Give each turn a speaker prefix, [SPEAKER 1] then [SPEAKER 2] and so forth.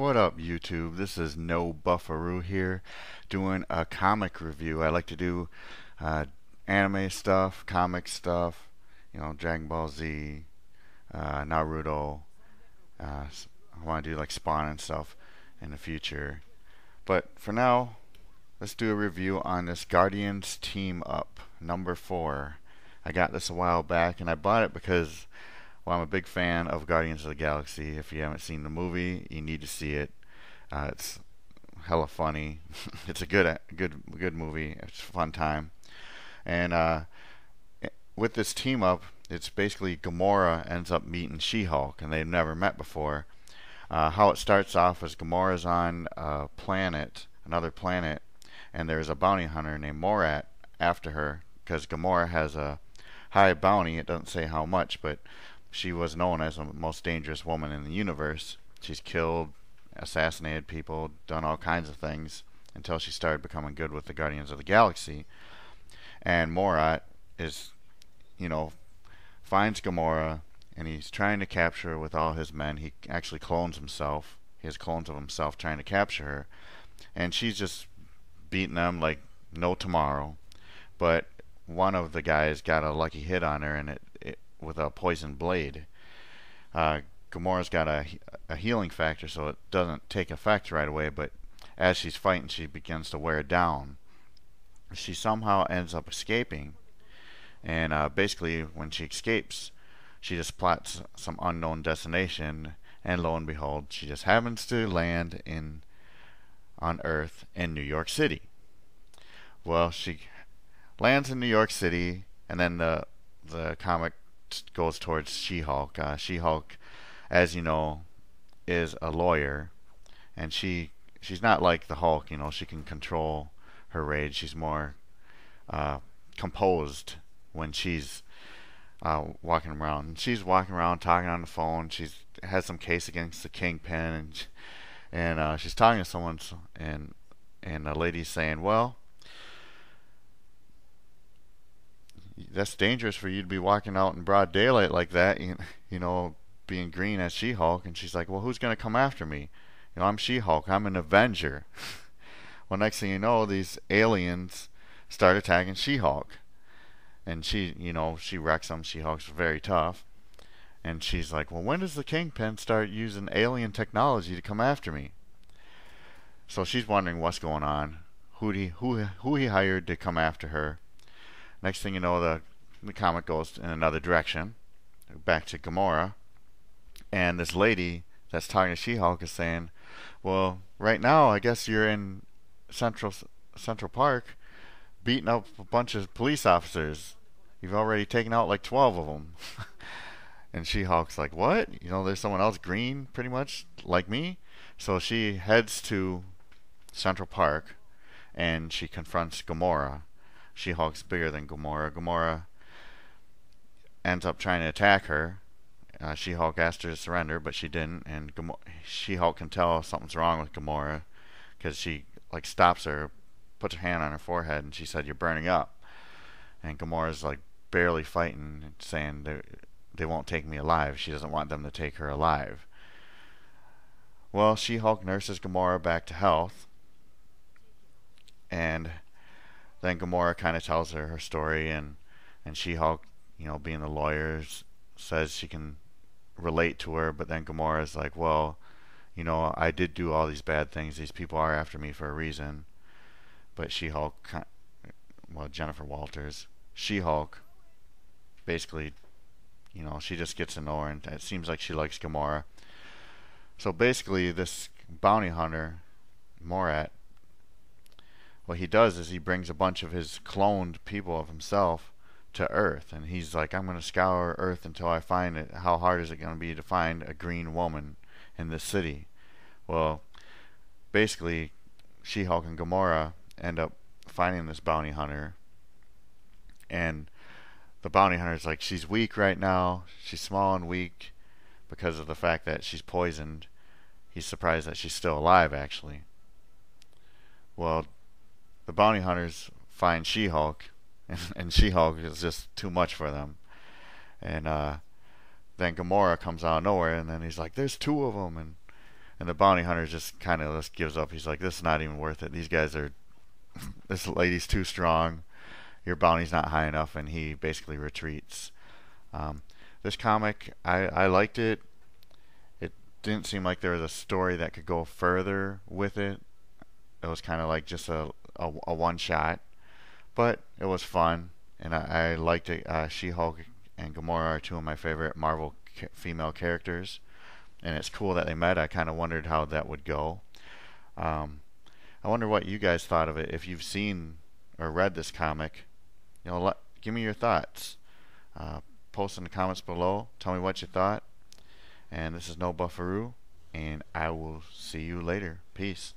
[SPEAKER 1] What up, YouTube? This is No Buffaroo here, doing a comic review. I like to do uh, anime stuff, comic stuff, Dragon Ball Z, Naruto. I want to do like Spawn and stuff in the future. But for now, let's do a review on this Guardians Team Up number 4. I got this a while back, and I bought it because I'm a big fan of Guardians of the Galaxy. If you haven't seen the movie, you need to see it. It's hella funny. It's a good movie. It's a fun time. And with this team up, it's basically Gamora ends up meeting She-Hulk, and they've never met before. How it starts off is Gamora's on a planet, another planet, and there's a bounty hunter named Morat after her because Gamora has a high bounty. It doesn't say how much, but she was known as the most dangerous woman in the universe. She's killed, assassinated people, done all kinds of things until she started becoming good with the Guardians of the Galaxy. And Morat is, finds Gamora, and he's trying to capture her with all his men. He actually clones himself. He has clones of himself trying to capture her. And she's just beating them like no tomorrow. But one of the guys got a lucky hit on her, and it with a poison blade. Gamora's got a healing factor, so it doesn't take effect right away, but as she's fighting, she begins to wear down. She somehow ends up escaping, and basically, when she escapes, she just plots some unknown destination, and lo and behold, she just happens to land on Earth in New York City. Well, she lands in New York City, and then the comic goes towards She-Hulk. She-Hulk, as you know, is a lawyer, and she's not like the Hulk. She can control her rage. She's more composed when she's walking around. She's walking around talking on the phone. She's has some case against the Kingpin, and she's talking to someone, and the lady's saying, "Well, that's dangerous for you to be walking out in broad daylight like that, being green as She-Hulk." And she's like, "Well, who's going to come after me? I'm She-Hulk. I'm an Avenger." Well, next thing you know, these aliens start attacking She-Hulk. And she wrecks them. She-Hulk's very tough. And she's like, "Well, when does the Kingpin start using alien technology to come after me?" So she's wondering what's going on, who he hired to come after her. Next thing you know, the comic goes in another direction, back to Gamora, and this lady that's talking to She-Hulk is saying, "Well, right now, I guess you're in Central Park, beating up a bunch of police officers. You've already taken out like 12 of them." And She-Hulk's like, "What? There's someone else green, pretty much like me." So she heads to Central Park, and she confronts Gamora. She-Hulk's bigger than Gamora. Gamora ends up trying to attack her. She-Hulk asked her to surrender, but she didn't. And She-Hulk can tell something's wrong with Gamora because she stops her, puts her hand on her forehead, and she said, "You're burning up." And Gamora's barely fighting, saying they won't take me alive. She doesn't want them to take her alive. Well, She-Hulk nurses Gamora back to health, and then Gamora kind of tells her story, and She-Hulk, being the lawyer, says she can relate to her, but then Gamora's like, "Well, I did do all these bad things. These people are after me for a reason." But She-Hulk, Jennifer Walters, She-Hulk, basically, she just gets to know her, and it seems like she likes Gamora. So basically, this bounty hunter, Morat, what he does is he brings a bunch of his cloned people of himself to Earth, and he's like, "I'm going to scour Earth until I find it. How hard is it going to be to find a green woman in this city?" Well, basically, She-Hulk and Gamora end up finding this bounty hunter, and the bounty hunter's like, "She's weak right now. She's small and weak because of the fact that she's poisoned." He's surprised that she's still alive, actually. Well, the bounty hunters find She-Hulk, and She-Hulk is just too much for them. And then Gamora comes out of nowhere, and then he's like, "There's two of them," And the bounty hunter just kind of just gives up. He's like, this is not even worth it. These guys are, this lady's too strong. Your bounty's not high enough, and he basically retreats. Um, this comic, I liked it. It didn't seem like there was a story that could go further with it. It was kind of like just a one shot, but it was fun, and I liked it. She-Hulk and Gamora are two of my favorite Marvel female characters, and it's cool that they met. I kind of wondered how that would go. Um, I wonder what you guys thought of it. If you've seen or read this comic, give me your thoughts. Uh, Post in the comments below. Tell me what you thought. And this is No Buffaroo, and I will see you later. Peace.